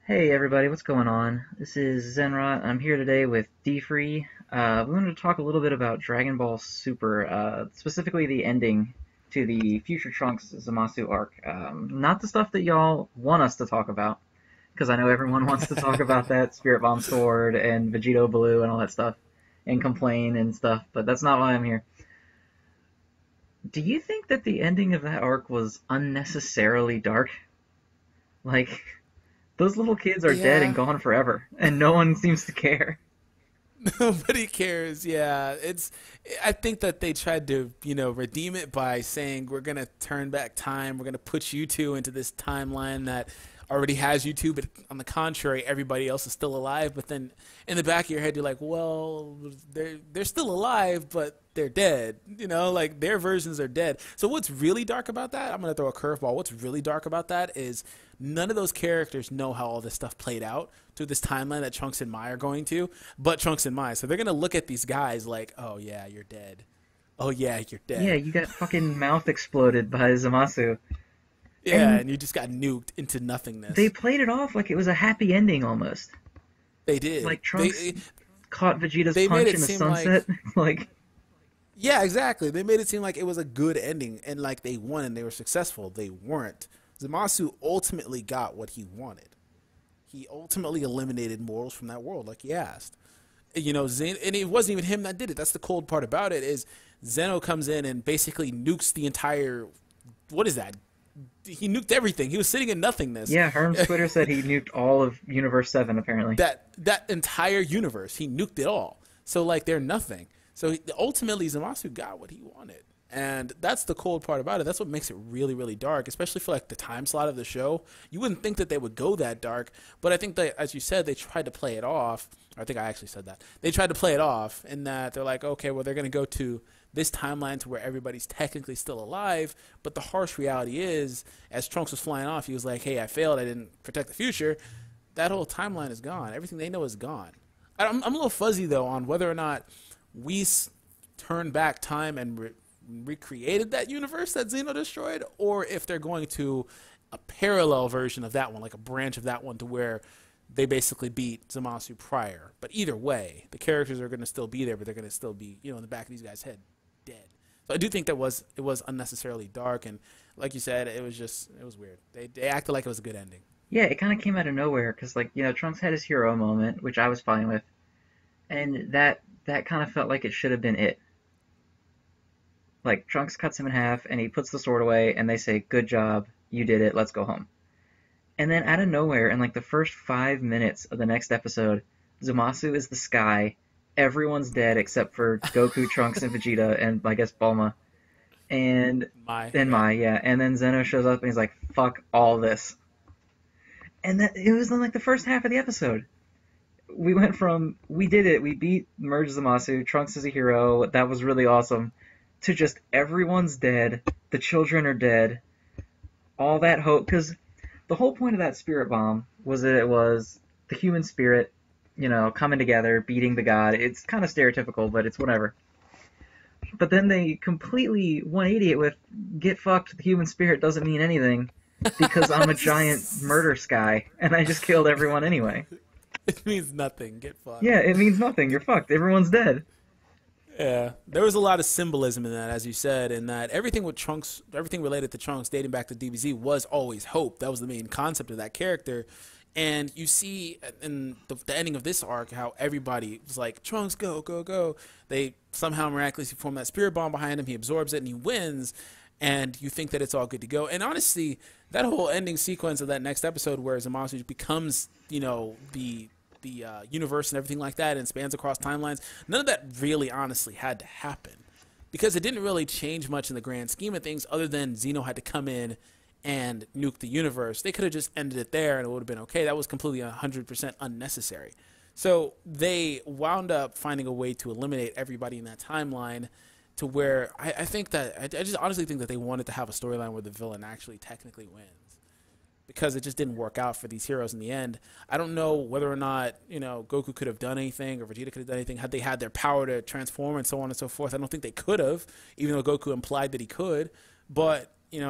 Hey everybody, what's going on? This is Zenrot. I'm here today with D-Free. We wanted to talk a little bit about Dragon Ball Super, specifically the ending to the Future Trunks Zamasu arc. Not the stuff that y'all want us to talk about, because I know everyone wants to talk about that Spirit Bomb Sword and Vegito Blue and all that stuff, and complain and stuff, but that's not why I'm here. Do you think that the ending of that arc was unnecessarily dark? Like, those little kids are dead and Yeah, gone forever, and no one seems to care. nobody cares. Yeah, it's. I think that they tried to, redeem it by saying we're gonna turn back time. We're gonna put you two into this timeline that already has you two, but on the contrary, everybody else is still alive. But then in the back of your head, you're like, well, they're still alive, but they're dead. Like their versions are dead. So what's really dark about that? I'm gonna throw a curveball. What's really dark about that is none of those characters know how all this stuff played out through this timeline that Trunks and Mai are going to, but Trunks and Mai. So they're gonna look at these guys like, oh yeah, you're dead. Oh yeah, you're Yeah, dead. you got fucking mouth exploded by Zamasu. Yeah, And and you just got nuked into they nothingness. played it off like it was a happy ending almost. They did. Like Trunks caught Vegeta's They made punch it in the seem sunset. like Like, yeah, exactly. They made it seem like it was a good ending and like they won and they were successful. They weren't. Zamasu ultimately got what he wanted. He ultimately eliminated morals from that world, like he asked. Zen, and it wasn't even him that did it. That's the cold part about it is Zeno comes in and basically nukes the entire. What is that? He nuked everything. He was sitting in nothingness. yeah, Herm's Twitter said he nuked all of Universe 7, apparently. That entire universe, he nuked it all. So like they're nothing. So ultimately, Zamasu got what he wanted. And that's the cold part about it. That's what makes it really, really dark, especially for like the time slot of the show. You wouldn't think that they would go that dark, but I think that, as you said, they tried to play it off. I think I actually said that. They tried to play it off in that they're like, okay, well, they're going to go to this timeline to where everybody's technically still alive, but the harsh reality is, as Trunks was flying off, he was like, hey, I failed. I didn't protect the future. That whole timeline is gone. Everything they know is gone. I'm a little fuzzy, though, on whether or not we turned back time and recreated that universe that Xeno destroyed, or if they're going to a parallel version of that one, like a branch of that one, to where they basically beat Zamasu prior. But either way, the characters are going to still be there, but they're going to still be, in the back of these guys' head, dead. So I do think that it was unnecessarily dark, and like you said, it was weird. They acted like it was a good ending. Yeah, it kind of came out of nowhere, because, like, Trunks had his hero moment, which I was fine with, and that kind of felt like it should have been it. Like, Trunks cuts him in half, and he puts the sword away, and they say, good job, you did it, let's go home. And then out of nowhere, in like the first 5 minutes of the next episode, Zamasu is the sky. Everyone's dead except for Goku, Trunks, and Vegeta, and I guess Bulma. And My then yeah. Mai, yeah. And then Zeno shows up and he's like, "Fuck all this." And that it was in like the first half of the episode. We went from we did it, we beat Merge Zamasu, Trunks is a hero, that was really awesome, to just everyone's dead, the children are dead, all that hope, because the whole point of that spirit bomb was that it was the human spirit, coming together, beating the god. It's kind of stereotypical, but it's whatever. But then they completely 180 it with get fucked, the human spirit doesn't mean anything because I'm a giant murder sky and I just killed everyone anyway. It means nothing. Get Yeah, fucked. it means nothing. You're fucked. Everyone's dead. Yeah, there was a lot of symbolism in that, as you said, in that everything with Trunks, everything related to Trunks, dating back to DBZ, was always hope. That was the main concept of that character, and you see in the ending of this arc how everybody was like, "Trunks, go, go, go!" They somehow miraculously form that spirit bomb behind him. He absorbs it and he wins, and you think that it's all good to go. And honestly, that whole ending sequence of that next episode, where Zamasu becomes, the universe and everything like that and spans across timelines, none of that really honestly had to happen because it didn't really change much in the grand scheme of things other than Zeno had to come in and nuke the universe. They could have just ended it there and it would have been okay. That was completely 100% unnecessary. So they wound up finding a way to eliminate everybody in that timeline to where I think that I just honestly think that they wanted to have a storyline where the villain actually technically wins because it just didn't work out for these heroes in the end. I don't know whether or not, Goku could have done anything or Vegeta could have done anything had they had their power to transform and so on and so forth. I don't think they could have, even though Goku implied that he could. But it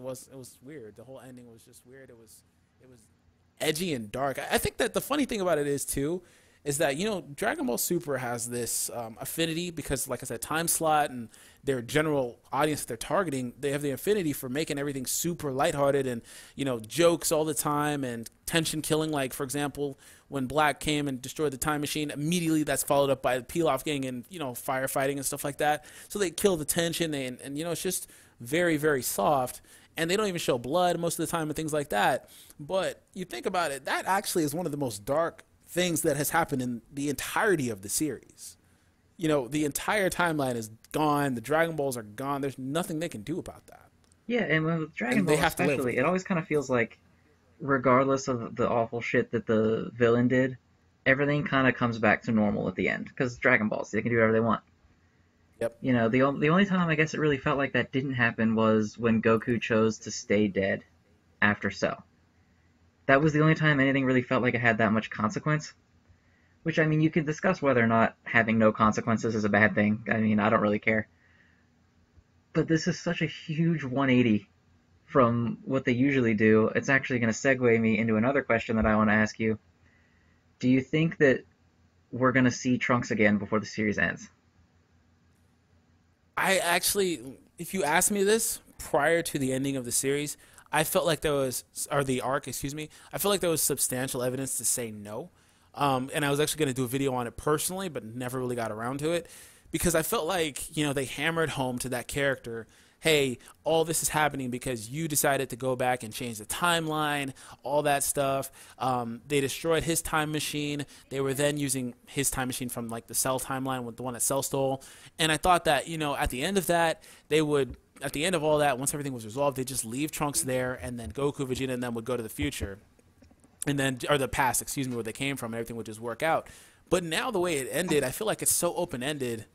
was weird. The whole ending was just weird. It was edgy and dark. I think that the funny thing about it is too, is that Dragon Ball Super has this affinity because, like I said, time slot and their general audience that they're targeting, they have the affinity for making everything super lighthearted and jokes all the time and tension killing. Like for example, when Black came and destroyed the time machine, immediately that's followed up by the Pilaf gang and firefighting and stuff like that. So they kill the tension and it's just very, very soft. And they don't even show blood most of the time and things like that. But you think about it, that actually is one of the most dark things that has happened in the entirety of the series. The entire timeline is gone. The Dragon Balls are gone. There's nothing they can do about that. Yeah, and with Dragon Ball especially, it always kind of feels like, regardless of the awful shit that the villain did, everything kind of comes back to normal at the end. Because Dragon Balls, they can do whatever they want. Yep. The only time I guess it really felt like that didn't happen was when Goku chose to stay dead after Cell. That was the only time anything really felt like it had that much consequence. Which, I mean, you can discuss whether or not having no consequences is a bad thing. I mean, I don't really care. But this is such a huge 180 from what they usually do. It's actually going to segue me into another question that I want to ask you. Do you think that we're going to see Trunks again before the series ends? I actually, if you asked me this prior to the ending of the series, I felt like there was, or the arc, excuse me, I felt like there was substantial evidence to say no. And I was actually going to do a video on it personally, but never really got around to it because I felt like, they hammered home to that character, hey, all this is happening because you decided to go back and change the timeline, all that stuff. They destroyed his time machine. They were then using his time machine from like the Cell timeline with the one that Cell stole. And I thought that, at the end of that, at the end of all that, once everything was resolved, they'd just leave Trunks there and then Goku, Vegeta, and them would go to the future. And then, or the past, excuse me, where they came from, and everything would just work out. But now the way it ended, I feel like it's so open-ended.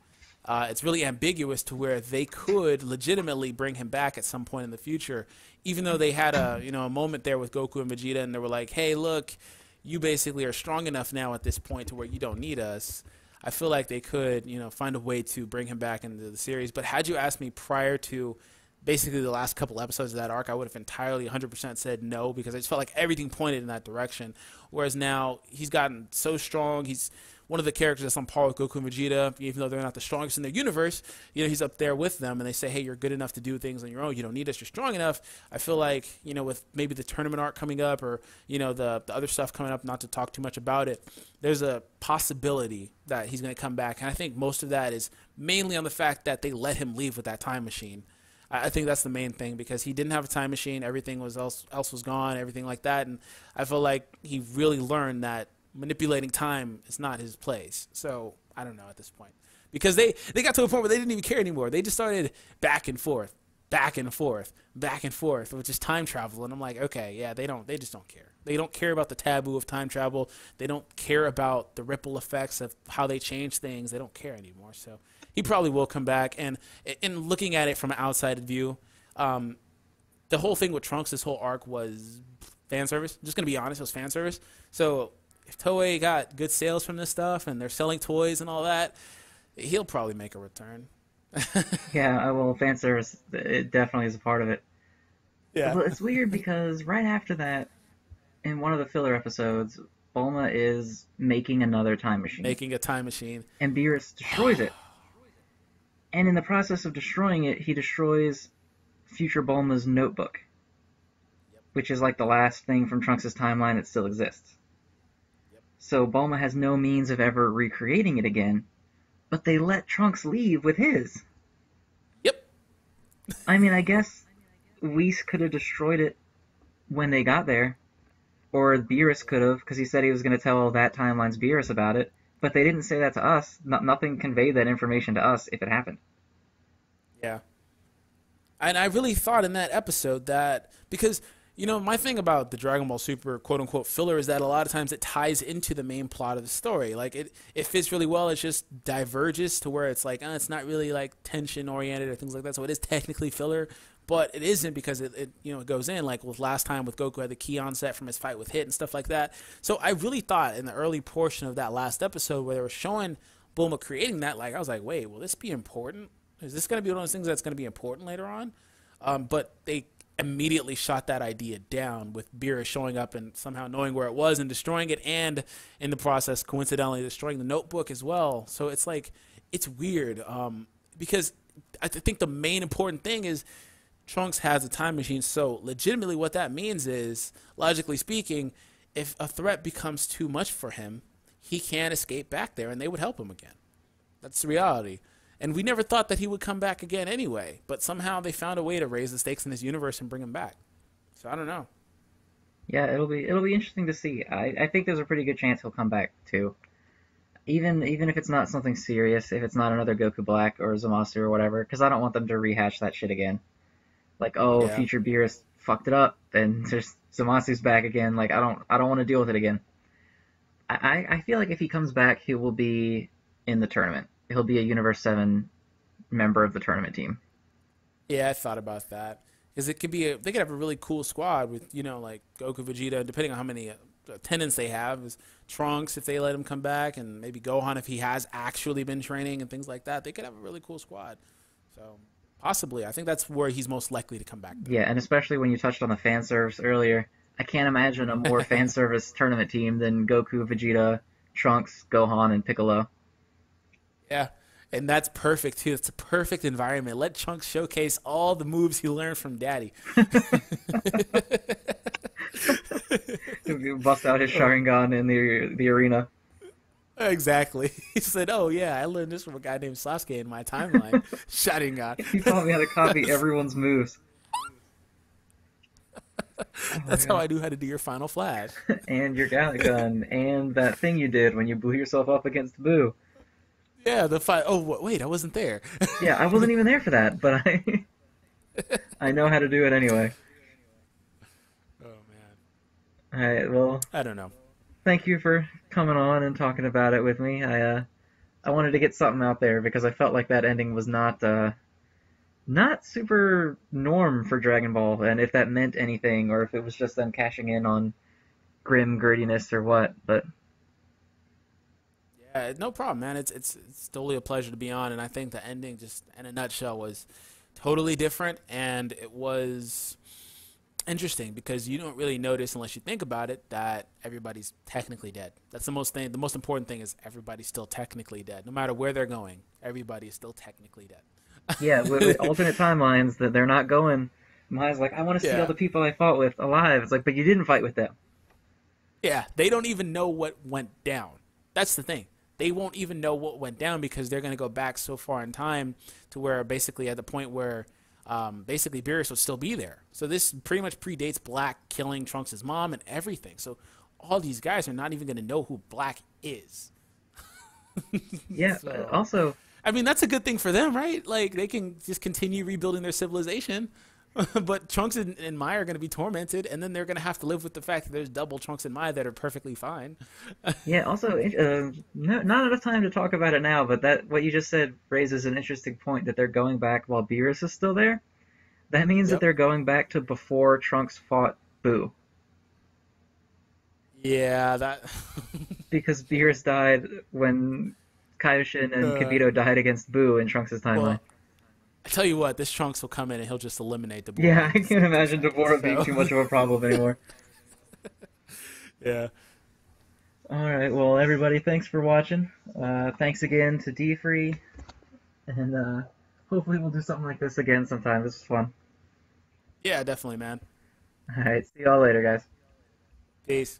It's really ambiguous to where they could legitimately bring him back at some point in the future, even though they had a moment there with Goku and Vegeta, and they were like, "Hey, look, you basically are strong enough now at this point to where you don't need us." I feel like they could find a way to bring him back into the series. But had you asked me prior to basically the last couple episodes of that arc, I would have entirely 100% said no because I just felt like everything pointed in that direction. Whereas now he's gotten so strong, he's one of the characters that's on par with Goku and Vegeta, even though they're not the strongest in their universe. He's up there with them, and they say, hey, you're good enough to do things on your own. You don't need us. You're strong enough. I feel like, with maybe the tournament arc coming up or, the other stuff coming up, not to talk too much about it, there's a possibility that he's going to come back. And I think most of that is mainly on the fact that they let him leave with that time machine. I think that's the main thing because he didn't have a time machine. Everything else was gone, everything like that. And I feel like he really learned that manipulating time is not his place. So I don't know at this point because they got to a point where they didn't even care anymore. They just started back and forth, which is time travel. And I'm like, okay, yeah, they just don't care. They don't care about the taboo of time travel. They don't care about the ripple effects of how they change things. They don't care anymore. So he probably will come back. And in looking at it from an outside view, the whole thing with Trunks, this whole arc was fan service. I'm just going to be honest, it was fan service. So if Toei got good sales from this stuff and they're selling toys and all that, he'll probably make a return. Yeah, well, fan service, it definitely is a part of it. Yeah. Well, it's weird because right after that, in one of the filler episodes, Bulma is making another time machine. Making a time machine. And Beerus destroys it. And in the process of destroying it, he destroys future Bulma's notebook. Yep. Which is like the last thing from Trunks' timeline that still exists. Yep. So Bulma has no means of ever recreating it again, but they let Trunks leave with his. Yep. I mean, I guess Whis could have destroyed it when they got there, or Beerus could have, because he said he was going to tell that timeline's Beerus about it, but they didn't say that to us. Nothing conveyed that information to us if it happened. Yeah. And I really thought in that episode that, because, my thing about the Dragon Ball Super quote-unquote filler is that a lot of times it ties into the main plot of the story. Like, it fits really well. It just diverges to where it's like, it's not really, like, tension-oriented or things like that. So it is technically filler, but it isn't because it goes in, like with last time with Goku had the key on set from his fight with Hit and stuff like that. So I really thought in the early portion of that last episode where they were showing Bulma creating that, like, I was like, wait, will this be important? Is this going to be one of those things that's going to be important later on? But they immediately shot that idea down with Beerus showing up and somehow knowing where it was and destroying it, and in the process, coincidentally, destroying the notebook as well. So it's like, it's weird, because I think the main important thing is Trunks has a time machine. So legitimately, what that means is, logically speaking, if a threat becomes too much for him, he can escape back there, and they would help him again. That's the reality. And we never thought that he would come back again anyway, but somehow they found a way to raise the stakes in his universe and bring him back. So I don't know. Yeah, it'll be interesting to see. I think there's a pretty good chance he'll come back too. Even if it's not something serious, if it's not another Goku Black or Zamasu or whatever, because I don't want them to rehash that shit again. Like, oh, Yeah. future Beerus fucked it up, and there's Zamasu's back again. Like, I don't want to deal with it again. I feel like if he comes back, he will be in the tournament. He'll be a Universe 7 member of the tournament team. Yeah, I thought about that. Because it could be they could have a really cool squad with, like Goku, Vegeta, depending on how many attendants they have, is Trunks if they let him come back, and maybe Gohan if he has actually been training and things like that. They could have a really cool squad. So possibly, I think that's where he's most likely to come back Yeah, and especially when you touched on the fan service earlier, I can't imagine a more fan service tournament team than Goku, Vegeta, Trunks, Gohan, and Piccolo. Yeah, and that's perfect too. It's a perfect environment. Let Trunks showcase all the moves he learned from Daddy. He'll bust out his Sharingan in the arena. Exactly. He said, "Oh yeah, I learned this from a guy named Sasuke in my timeline." Sharingan. He taught me how to copy everyone's moves. Oh my That's how god. I knew how to do your final flash. And your Gallic gun, and that thing you did when you blew yourself up against Boo. Yeah, the fight. Oh wait, I wasn't there. Yeah, I wasn't even there for that, but I know how to do it anyway. Oh man, Alright, well, I don't know. thank you for coming on and talking about it with me. I wanted to get something out there because I felt like that ending was not super norm for Dragon Ball, and if that meant anything, or if it was just them cashing in on grim grittiness or what. But Yeah, no problem, man. It's totally a pleasure to be on, and I think the ending, just in a nutshell, was totally different, and it was interesting because you don't really notice unless you think about it that everybody's technically dead. That's the most thing. The most important thing is everybody's still technically dead, no matter where they're going. Everybody is still technically yeah, with dead. alternate timelines that they're not going. Maya's like, I want to see all Yeah, the people I fought with alive. It's like, but you didn't fight with them. yeah. They don't even know what went down. That's the thing. They won't even know what went down because they're going to go back so far in time to where basically at the point where basically Beerus would still be there. So this pretty much predates Black killing Trunks' mom and everything. So all these guys are not even going to know who Black is. Yeah. So Also, I mean that's a good thing for them, right? Like they can just continue rebuilding their civilization. But Trunks and Maya are going to be tormented, and then they're going to have to live with the fact that there's double Trunks and Maya that are perfectly fine. yeah. Also, not enough time to talk about it now, but that what you just said raises an interesting point that they're going back while Beerus is still there. That means that Yep. they're going back to before Trunks fought Boo, Yeah, that. because Beerus died when Kaioshin and uh, Kibito died against Boo in Trunks' timeline. well, I tell you what, this Trunks will come in and he'll just eliminate Yeah, Deborah I just can't like that imagine shit. Dabura being too much of a problem anymore. Yeah. All right, well, everybody, thanks for watching. Thanks again to D Free, and hopefully we'll do something like this again sometime. This was fun. Yeah, definitely, man. All right, see y'all later, guys. Peace.